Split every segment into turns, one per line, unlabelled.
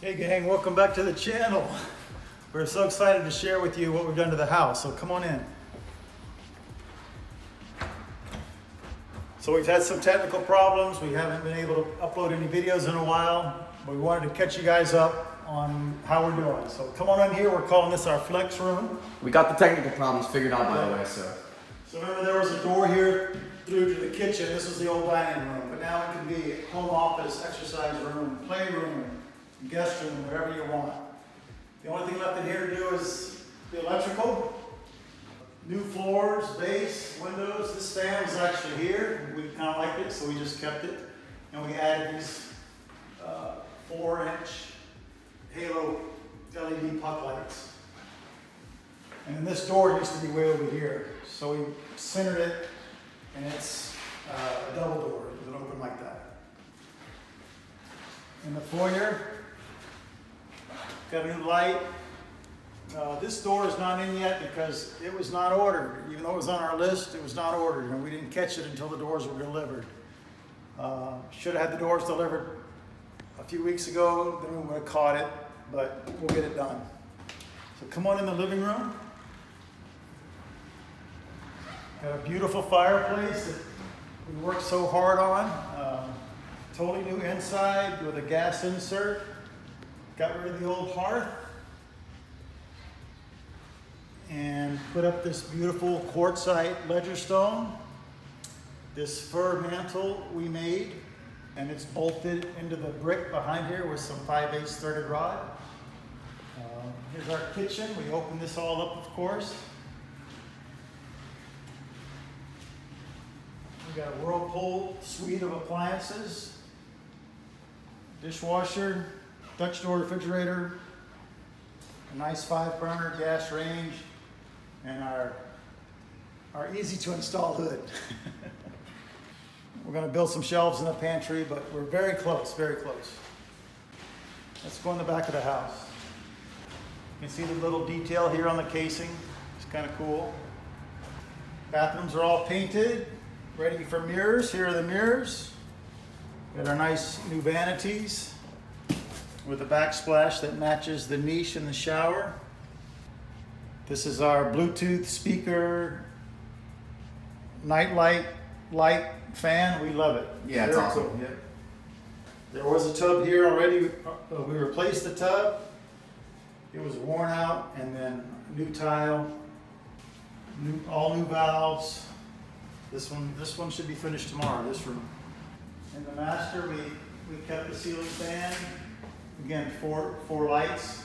Hey gang, welcome back to the channel. We're so excited to share with you what we've done to the house, so come on in. So we've had some technical problems. We haven't been able to upload any videos in a while, but we wanted to catch you guys up on how we're doing. So come on in here, we're calling this our flex room.
We got the technical problems figured out by the way, so.
So remember there was a door here through to the kitchen. This was the old dining room, but now it can be home office, exercise room, playroom, guest room, wherever you want. The only thing left in here to do is the electrical. New floors, base, windows. This fan is actually here. We kind of liked it, so we just kept it. And we added these 4-inch halo LED puck lights. And then this door used to be way over here. So we centered it, and it's a double door. It would open like that. In the foyer, got a new light. This door is not in yet because it was not ordered. Even though it was on our list, it was not ordered, and we didn't catch it until the doors were delivered. Should have had the doors delivered a few weeks ago, then we would have caught it, but we'll get it done. So come on in the living room. Got a beautiful fireplace that we worked so hard on. Totally new inside with a gas insert. Got rid of the old hearth and put up this beautiful quartzite ledger stone. This fir mantle we made, and it's bolted into the brick behind here with some 5/8 threaded rod. Here's our kitchen. We opened this all up, of course. We got a Whirlpool suite of appliances, dishwasher, Dutch door refrigerator, a nice 5-burner gas range, and our easy to install hood. We're going to build some shelves in the pantry, but we're very close, very close. Let's go in the back of the house. You can see the little detail here on the casing. It's kind of cool. Bathrooms are all painted, ready for mirrors. Here are the mirrors. Got our nice new vanities with a backsplash that matches the niche in the shower. This is our Bluetooth speaker night light fan. We love it.
Yeah, it's awesome. Cool.
Yeah. There was a tub here already. We replaced the tub. It was worn out, and then new tile, all new valves. This one should be finished tomorrow, this room. In the master, we kept the ceiling fan. Again, four lights.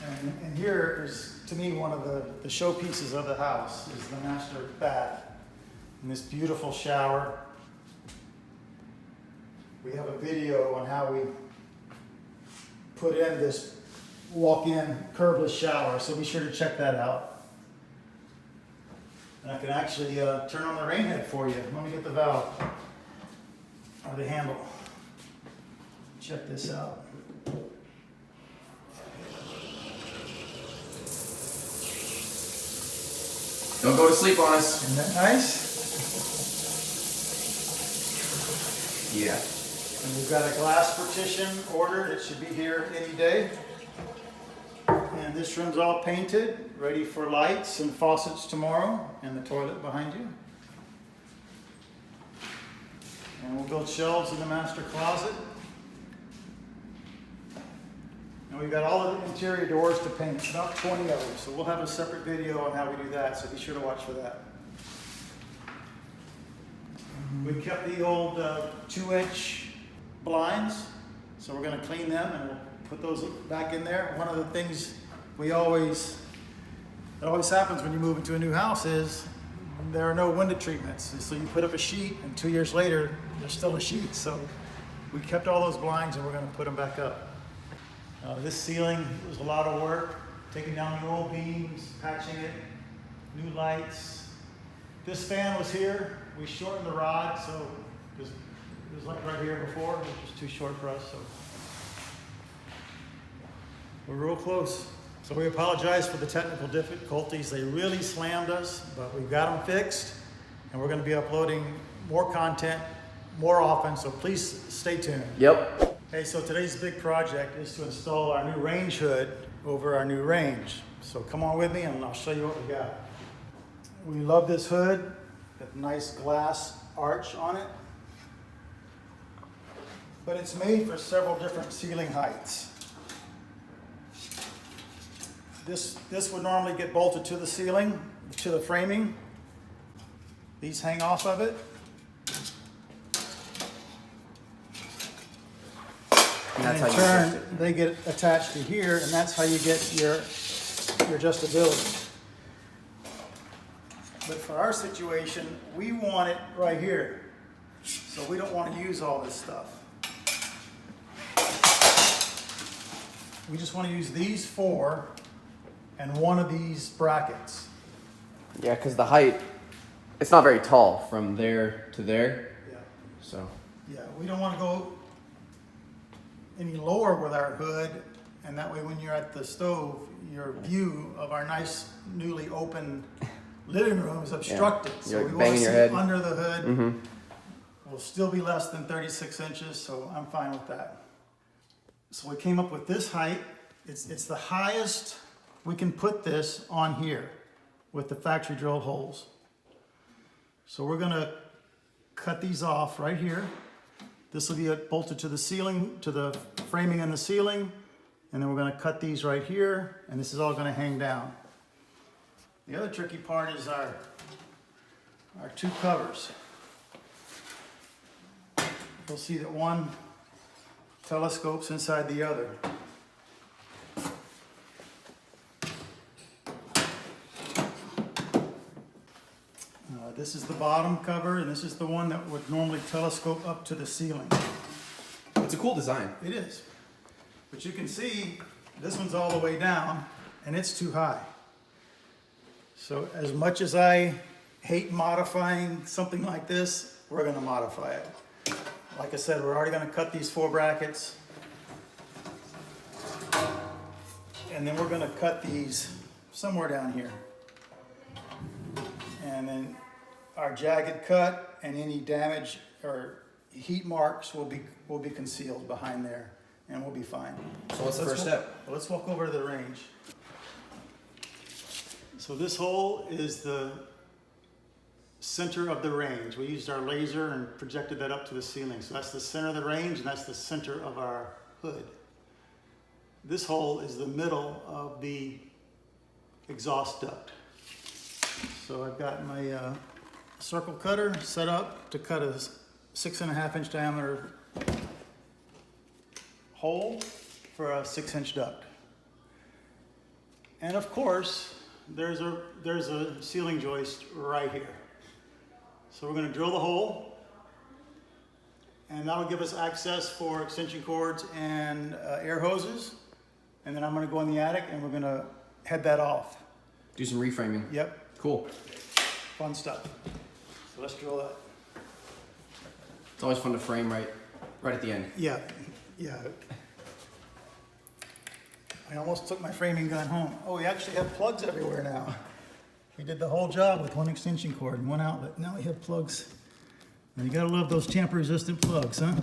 And here is, to me, one of the showpieces of the house is the master bath. And this beautiful shower. We have a video on how we put in this walk-in curbless shower, so be sure to check that out. And I can actually turn on the rain head for you. Let me get the valve, or the handle. Check this out.
Don't go to sleep on us.
Isn't that nice?
Yeah.
And we've got a glass partition ordered. It should be here any day. And this room's all painted, ready for lights and faucets tomorrow, and the toilet behind you. And we'll build shelves in the master closet. And we've got all of the interior doors to paint, about 20 of them. So we'll have a separate video on how we do that, so be sure to watch for that. We kept the old 2-inch blinds, so we're going to clean them and we'll put those back in there. One of the things that always happens when you move into a new house is there are no window treatments. So you put up a sheet, and 2 years later, there's still a sheet. So we kept all those blinds, and we're going to put them back up. This ceiling was a lot of work, taking down the old beams, patching it, new lights. This fan was here. We shortened the rod, so it was like right here before, which was too short for us. So we're real close. So we apologize for the technical difficulties. They really slammed us, but we've got them fixed, and we're going to be uploading more content more often, so please stay tuned.
Yep.
Hey, so today's big project is to install our new range hood over our new range. So come on with me and I'll show you what we got. We love this hood, got a nice glass arch on it. But it's made for several different ceiling heights. This would normally get bolted to the ceiling, to the framing. These hang off of it. And in turn, they get attached to here, and that's how you get your adjustability. But for our situation, we want it right here. So we don't want to use all this stuff. We just want to use these 4 and one of these brackets.
Yeah, because the height, it's not very tall from there to there.
Yeah.
So.
Yeah, we don't want to go any lower with our hood, and that way when you're at the stove, your view of our nice newly opened living room is obstructed.
Yeah.
So
You're
we want to see
head
under the hood.
Mm-hmm.
Will still be less than 36 inches, so I'm fine with that. So we came up with this height. It's the highest we can put this on here with the factory drill holes. So we're gonna cut these off right here. This will be bolted to the ceiling, to the framing in the ceiling, and then we're gonna cut these right here, and this is all gonna hang down. The other tricky part is our 2 covers. You'll see that one telescopes inside the other. This is the bottom cover, and this is the one that would normally telescope up to the ceiling.
It's a cool design.
It is. But you can see this one's all the way down, and it's too high. So as much as I hate modifying something like this, we're going to modify it. Like I said, we're already going to cut these 4 brackets. And then we're going to cut these somewhere down here. And then our jagged cut and any damage or heat marks will be concealed behind there, and we'll be fine.
So what's the first step?
Let's walk over to the range. So this hole is the center of the range. We used our laser and projected that up to the ceiling. So that's the center of the range, and that's the center of our hood. This hole is the middle of the exhaust duct. So I've got my circle cutter set up to cut a 6.5 inch diameter hole for a 6-inch duct. And of course, there's a ceiling joist right here. So we're going to drill the hole, and that'll give us access for extension cords and air hoses. And then I'm going to go in the attic and we're going to head that off.
Do some reframing.
Yep.
Cool.
Fun stuff. So let's drill that.
It's always fun to frame right at the end.
Yeah, yeah. I almost took my framing gun home. Oh, we actually have plugs everywhere now. We did the whole job with one extension cord and one outlet. Now we have plugs. And you gotta love those tamper-resistant plugs, huh?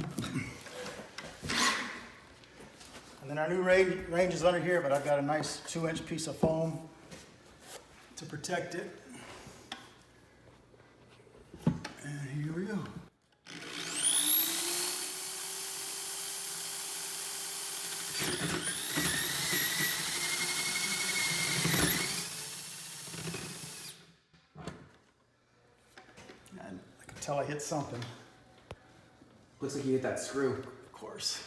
And then our new range is under here, but I've got a nice 2-inch piece of foam to protect it. And here we go. And I can tell I hit something.
Looks like you hit that screw.
Of course.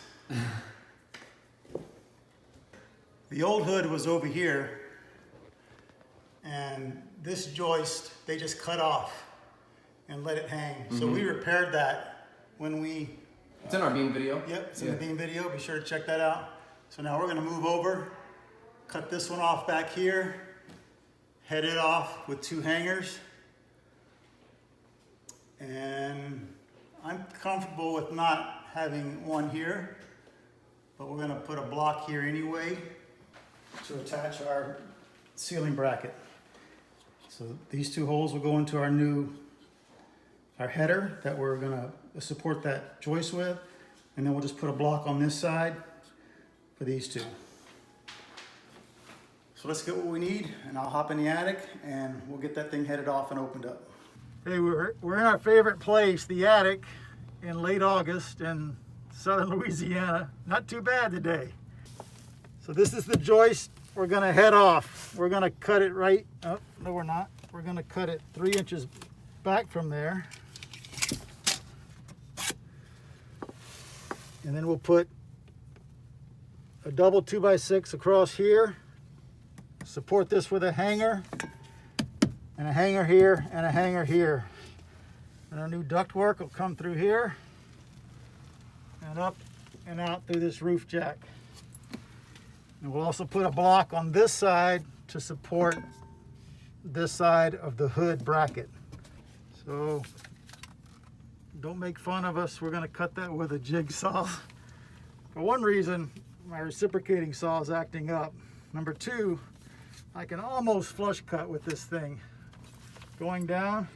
The old hood was over here, and this joist, they just cut off and let it hang. Mm-hmm. So we repaired that when we...
It's in our beam video.
Yep, it's in the beam video. Be sure to check that out. So now we're gonna move over, cut this one off back here, head it off with 2 hangers. And I'm comfortable with not having one here, but we're gonna put a block here anyway to attach our ceiling bracket. So these 2 holes will go into our new our header that we're gonna support that joist with. And then we'll just put a block on this side for these two. So let's get what we need, and I'll hop in the attic and we'll get that thing headed off and opened up. Hey, we're in our favorite place, the attic, in late August in southern Louisiana. Not too bad today. So this is the joist we're gonna head off. We're gonna cut it right, oh, no we're not. We're gonna cut it 3 inches back from there. And then we'll put a double 2x6 across here. Support this with a hanger, and a hanger here, and a hanger here. And our new ductwork will come through here, and up and out through this roof jack. And we'll also put a block on this side to support this side of the hood bracket. So don't make fun of us. We're gonna cut that with a jigsaw. For one reason, my reciprocating saw is acting up. Number two, I can almost flush cut with this thing going down,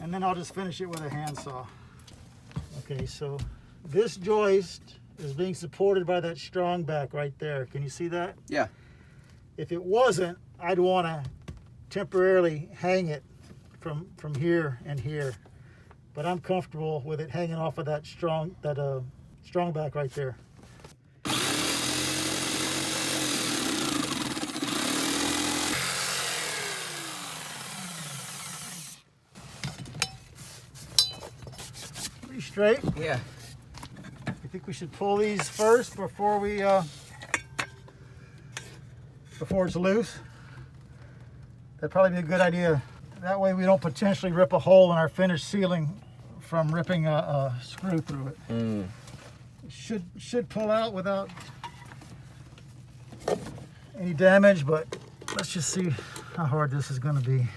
and then I'll just finish it with a handsaw. Okay, so this joist is being supported by that strong back right there. Can you see that?
Yeah.
If it wasn't, I'd want to temporarily hang it from here and here, but I'm comfortable with it hanging off of that strong back right there. Pretty straight.
Yeah.
I think we should pull these first before we before it's loose. That'd probably be a good idea. That way we don't potentially rip a hole in our finished ceiling from ripping a screw through it. It should pull out without any damage, but let's just see how hard this is going to be.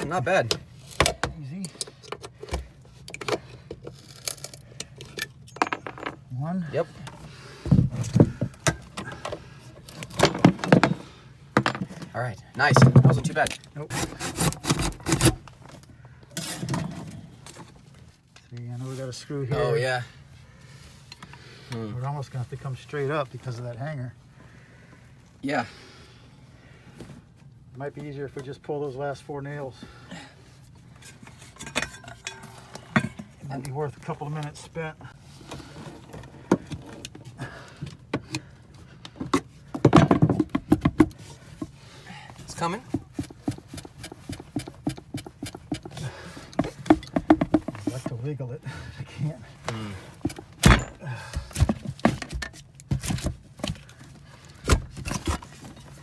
Not bad.
Easy. One.
Yep. All right, nice. That wasn't too bad.
Nope. See, I know we got a screw here.
Oh yeah.
We're almost gonna have to come straight up because of that hanger.
Yeah.
It might be easier if we just pull those last 4 nails. It might be worth a couple of minutes spent.
It's coming.
I'd like to wiggle it. I can't.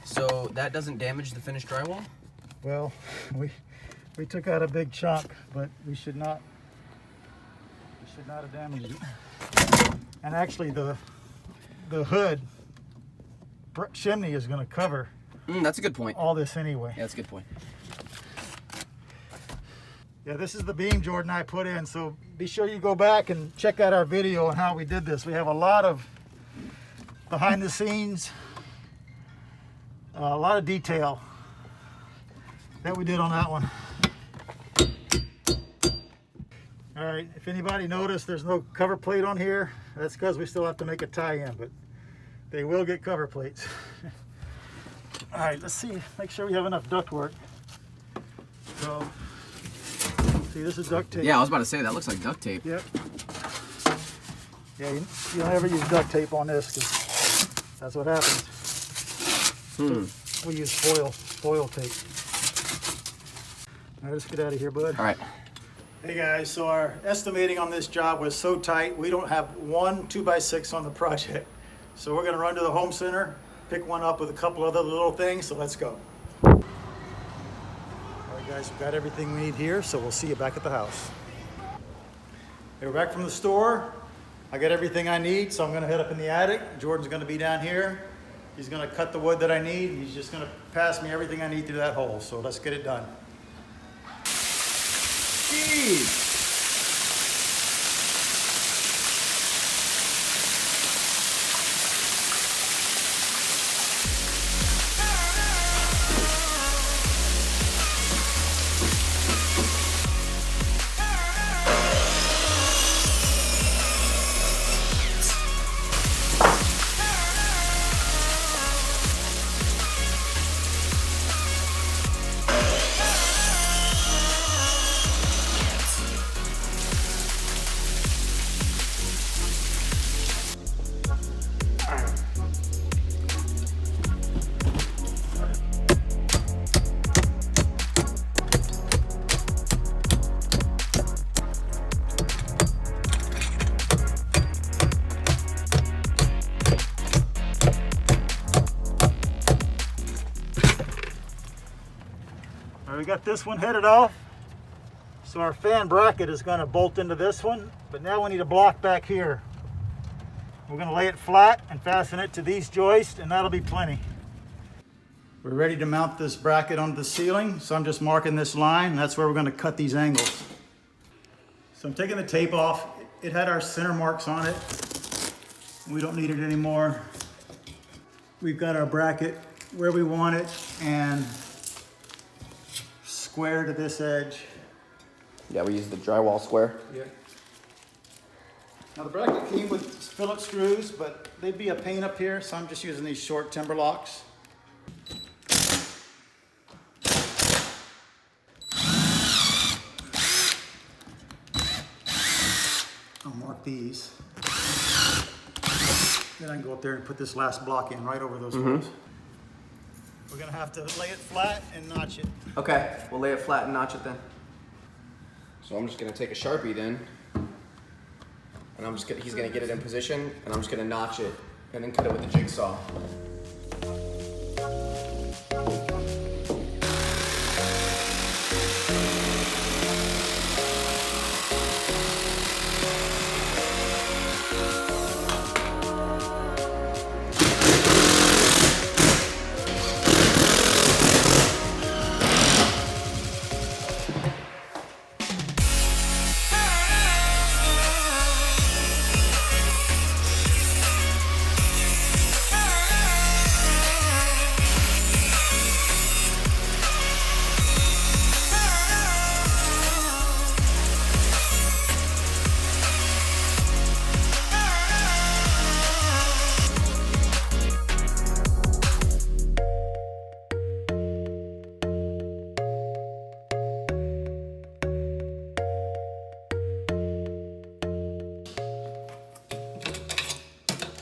So that doesn't damage the finished drywall?
Well, we took out a big chunk, but we should not have damaged it. And actually the hood chimney is going to cover
That's a good point.
all this anyway.
Yeah, that's a good point.
Yeah, this is the beam Jordan and I put in, so be sure you go back and check out our video on how we did this. We have a lot of behind the scenes, a lot of detail that we did on that one. All right, if anybody noticed there's no cover plate on here, that's because we still have to make a tie-in, but they will get cover plates. All right, let's see, make sure we have enough ductwork. So, see, this is duct tape.
Yeah, I was about to say, that looks like duct tape.
Yep. Yeah, you don't ever use duct tape on this, 'cause that's what happens. We use foil tape. All right, let's get out of here, bud.
All right.
Hey guys, so our estimating on this job was so tight, we don't have one 2x6 on the project. So we're gonna run to the home center, pick one up with a couple other little things, so let's go. All right guys, we've got everything we need here, so we'll see you back at the house. Hey, we're back from the store. I got everything I need, so I'm gonna head up in the attic. Jordan's gonna be down here. He's gonna cut the wood that I need. He's just gonna pass me everything I need through that hole, so let's get it done. we got this one headed off. So our fan bracket is going to bolt into this one, but now we need a block back here. We're going to lay it flat and fasten it to these joists, and that'll be plenty. We're ready to mount this bracket onto the ceiling, so I'm just marking this line, and that's where we're going to cut these angles. So I'm taking the tape off. It had our center marks on it. We don't need it anymore. We've got our bracket where we want it and square to this edge.
Yeah, we use the drywall square.
Yeah. Now the bracket came with Phillips screws, but they'd be a pain up here, so I'm just using these short timber locks. I'll mark these. Then I can go up there and put this last block in right over those holes. We're gonna have to lay it flat and notch it.
Okay, we'll lay it flat and notch it then. So I'm just gonna take a Sharpie then, and he's gonna get it in position, and I'm just gonna notch it, and then cut it with the jigsaw.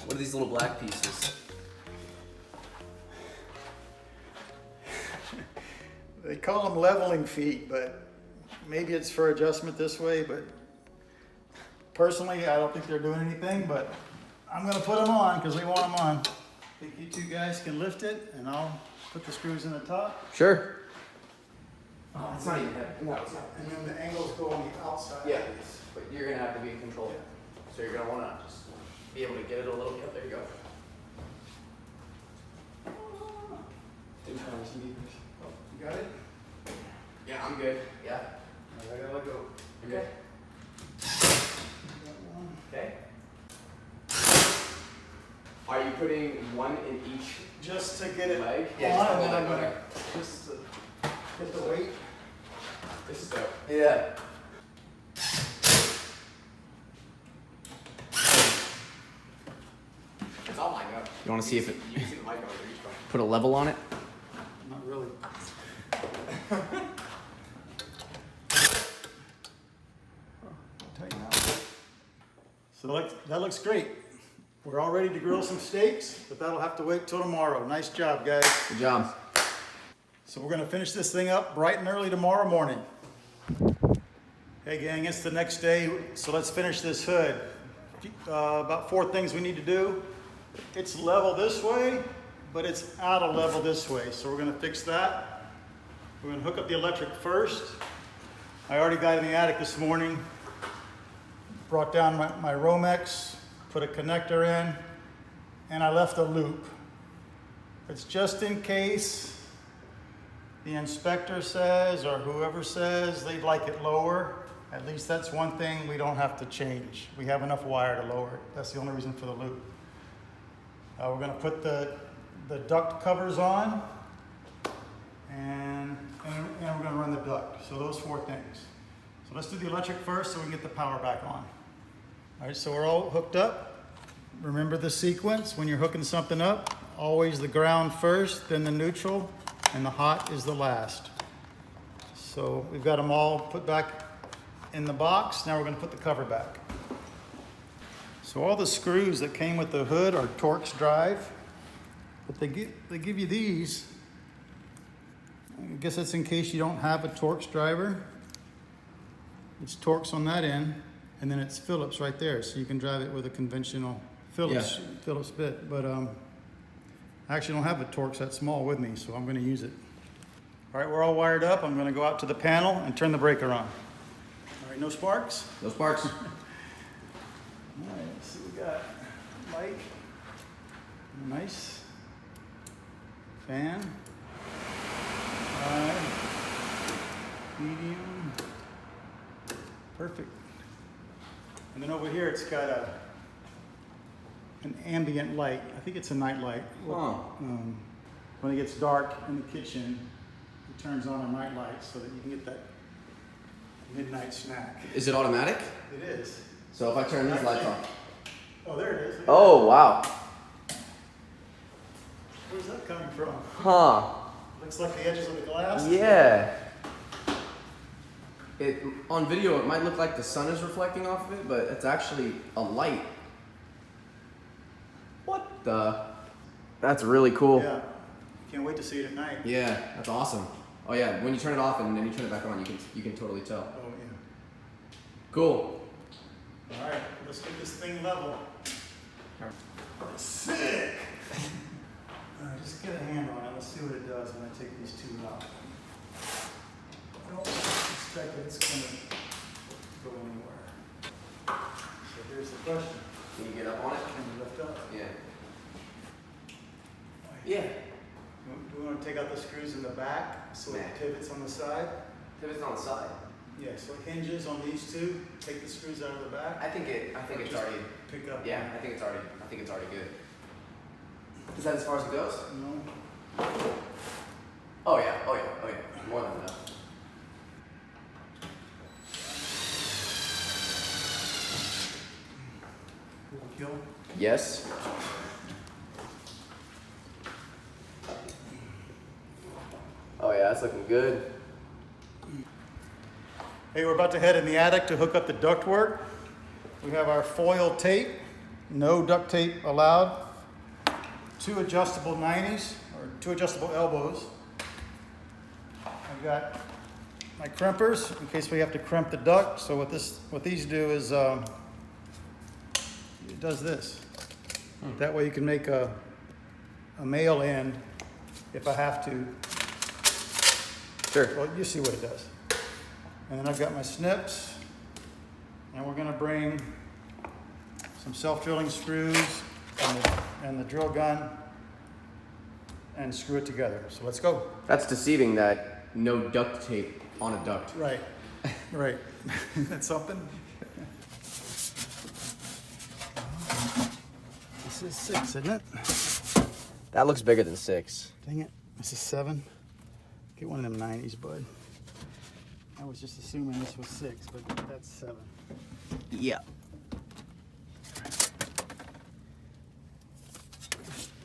What are these little black pieces?
They call them leveling feet, but maybe it's for adjustment this way, but personally, I don't think they're doing anything, but I'm gonna put them on because we want them on. I think you two guys can lift it, and I'll put the screws in the top.
Sure. Oh, it's not even heavy. No, it's not.
And then the angles go on the outside.
Yeah, but you're gonna have to be in control. So you're gonna wanna just be able to get it a little bit. There you go.
You got it?
Yeah, I'm good. Yeah.
I gotta let go.
Okay. Okay. Are you putting one in each
Just to get it
leg?
on,
Yeah, just
and
hold
then I'm
it.
gonna
Okay.
just get the weight.
This is dope. Yeah. It's all lined up. You want to see if it You can see the light over each one. put a level on it?
Not really. Tighten out. So that looks great. We're all ready to grill some steaks, but that'll have to wait till tomorrow. Nice job, guys.
Good job.
So we're gonna finish this thing up bright and early tomorrow morning. Hey gang, it's the next day, so let's finish this hood. About 4 things we need to do. It's level this way, but it's out of level this way. So we're gonna fix that. We're gonna hook up the electric first. I already got in the attic this morning, brought down my Romex, put a connector in, and I left a loop. It's just in case the inspector says, or whoever says they'd like it lower. At least that's one thing we don't have to change. We have enough wire to lower it. That's the only reason for the loop. We're gonna put the duct covers on, and we're gonna run the duct. So those 4 things. So let's do the electric first so we can get the power back on. All right, so we're all hooked up. Remember the sequence when you're hooking something up, always the ground first, then the neutral, and the hot is the last. So we've got them all put back in the box. Now we're gonna put the cover back. So all the screws that came with the hood are Torx drive, but they give you these. I guess that's in case you don't have a Torx driver. It's Torx on that end, and then it's Phillips right there, so you can drive it with a conventional Phillips bit. But I actually don't have a Torx that small with me, so I'm going to use it. All right, we're all wired up. I'm gonna go out to the panel and turn the breaker on. All right, no sparks?
No sparks.
All right, let's see what we got. Light. Nice. Fan. High. Medium. Perfect. And then over here it's got an ambient light. I think it's a night light.
Huh.
When it gets dark in the kitchen, it turns on a night light so that you can get that midnight snack.
Is it automatic?
It is.
So if I turn these lights on.
Oh, there it is.
Oh, wow.
Where's that coming from?
Huh.
Looks like the edges of the glass.
Yeah. On video, it might look like the sun is reflecting off of it, but it's actually a light. What the? That's really cool.
Yeah. Can't wait to see it at night.
Yeah, that's awesome. Oh yeah, when you turn it off and then you turn it back on, you can totally tell.
Oh yeah.
Cool.
All right, let's get this thing level. Sick. Just get a hand on it. Let's see what it does when I take these two out. I don't expect that it's going to go anywhere. So here's the question.
Can you get up on it?
Can you lift up?
Yeah. Yeah.
Do we want to take out the screws in the back so it pivots on the side?
Pivots on the side.
Yeah, so it hinges on these two. Take the screws out of the back.
I think it's already.
Pick up.
Yeah, I think it's already good. Is that as far as it goes?
No.
Oh yeah. More than enough.
Kill.
Yes. Oh yeah, that's looking good.
Hey, we're about to head in the attic to hook up the ductwork. We have our foil tape, no duct tape allowed. 2 adjustable 90s, or 2 adjustable elbows. I've got my crimpers in case we have to crimp the duct. So what these do is it does this. That way you can make a male end if I have to.
Sure.
Well, you see what it does. And then I've got my snips, and we're gonna bring some self-drilling screws and the drill gun and screw it together. So let's go.
That's deceiving that no duct tape on a duct.
Right, right. That's something. This is 6, isn't it?
That looks bigger than 6.
Dang it, this is 7. Get one of them 90s, bud. I was just assuming this was 6, but that's 7.
Yeah.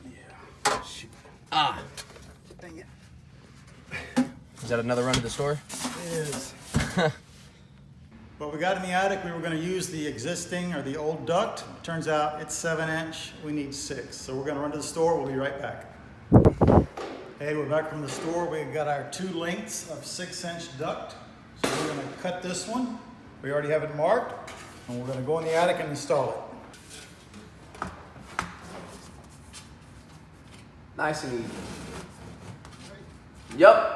Yeah. Shoot.
Ah.
Dang it.
Is that another run to the store?
It is. What we got in the attic, we were going to use the existing or the old duct. Turns out it's 7-inch. We need 6. So we're going to run to the store. We'll be right back. Hey, we're back from the store. We've got our 2 lengths of 6-inch duct. So we're going to cut this one. We already have it marked. And we're going to go in the attic and install it.
Nice and easy. Yep.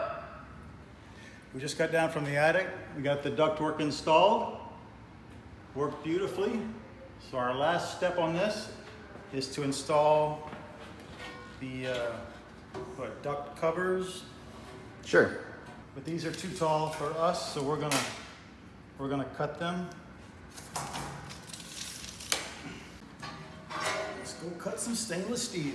We just got down from the attic. We got the ductwork installed. Worked beautifully. So our last step on this is to install the duct covers.
Sure.
But these are too tall for us, so we're gonna cut them. Let's go cut some stainless steel.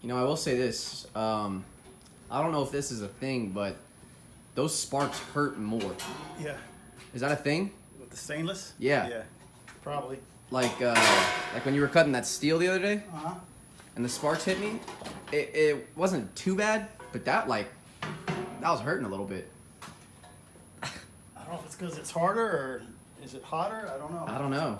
You know, I will say this. I don't know if this is a thing, but those sparks hurt more.
Yeah.
Is that a thing?
With the stainless?
Yeah.
Yeah. Probably.
Like when you were cutting that steel the other day,
Uh-huh.
and the sparks hit me. It wasn't too bad, but that like That was hurting a little bit.
I don't know if it's because it's harder or is it hotter? I don't know.
I don't know.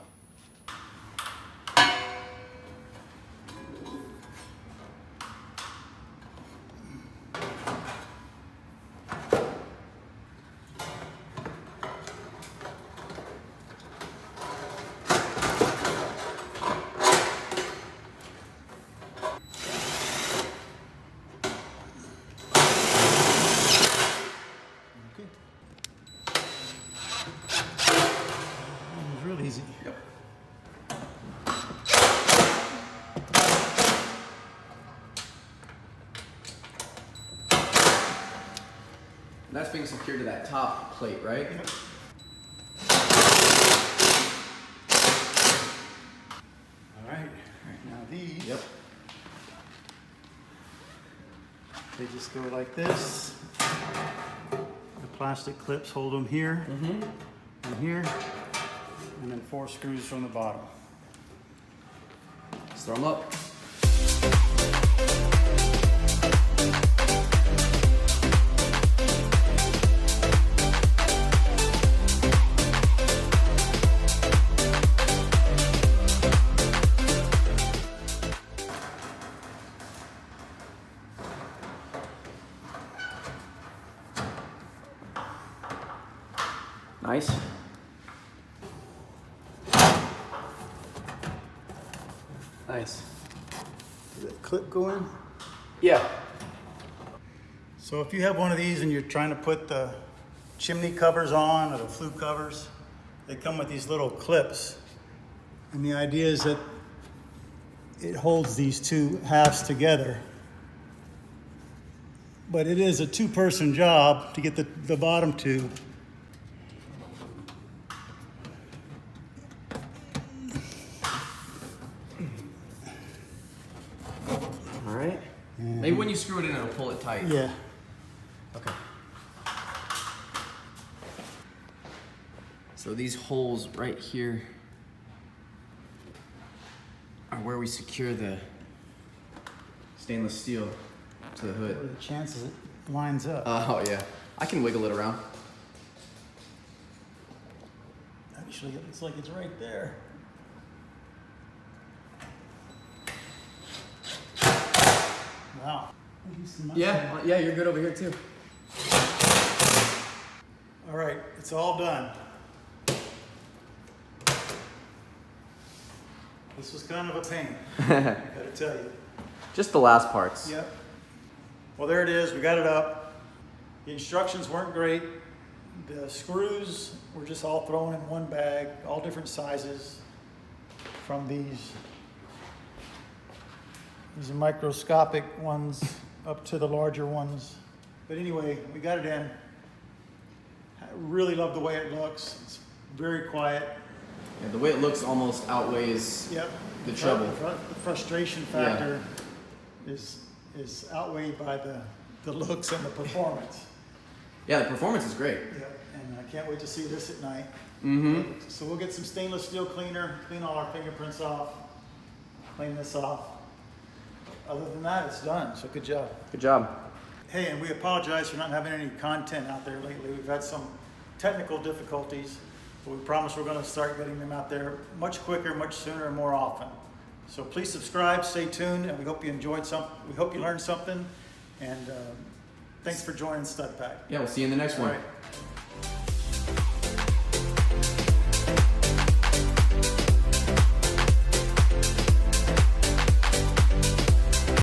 Real easy.
Yep. That's being secured to that top plate, right?
Yep. All right. Now these.
Yep.
They just go like this. The plastic clips hold them here and here, and then 4 screws from the bottom.
Let's throw them up. Nice. Nice.
Does that clip go in?
Yeah.
So if you have one of these and you're trying to put the chimney covers on or the flue covers, they come with these little clips. And the idea is that it holds these two halves together. But it is a 2-person job to get the bottom two.
All right. Maybe when you screw it in, it'll pull it tight.
Yeah.
Okay. So these holes right here are where we secure the stainless steel to the
What are
hood.
the chances it lines up?
Oh yeah, I can wiggle it around.
Actually, it looks like it's right there. Wow.
Yeah, yeah, you're good over here too.
All right, it's all done. This was kind of a pain, I gotta tell you.
Just the last parts.
Yep. Well, there it is, we got it up. The instructions weren't great. The screws were just all thrown in one bag, all different sizes, from these are microscopic ones up to the larger ones. But anyway, we got it in. I really love the way it looks. It's very quiet.
Yeah, the way it looks almost outweighs
Yep.
the trouble.
The frustration factor is outweighed by the looks and the performance.
Yeah, the performance is great.
Yep. And I can't wait to see this at night.
Mm-hmm.
So we'll get some stainless steel cleaner, clean all our fingerprints off, clean this off. Other than that, it's done. So good job.
Good job.
Hey, and we apologize for not having any content out there lately. We've had some technical difficulties, but we promise we're going to start getting them out there much quicker, much sooner, and more often. So please subscribe, stay tuned, and we hope you enjoyed we hope you learned something. And thanks for joining Stud Pack.
Yeah, we'll see you in the next one.
All right.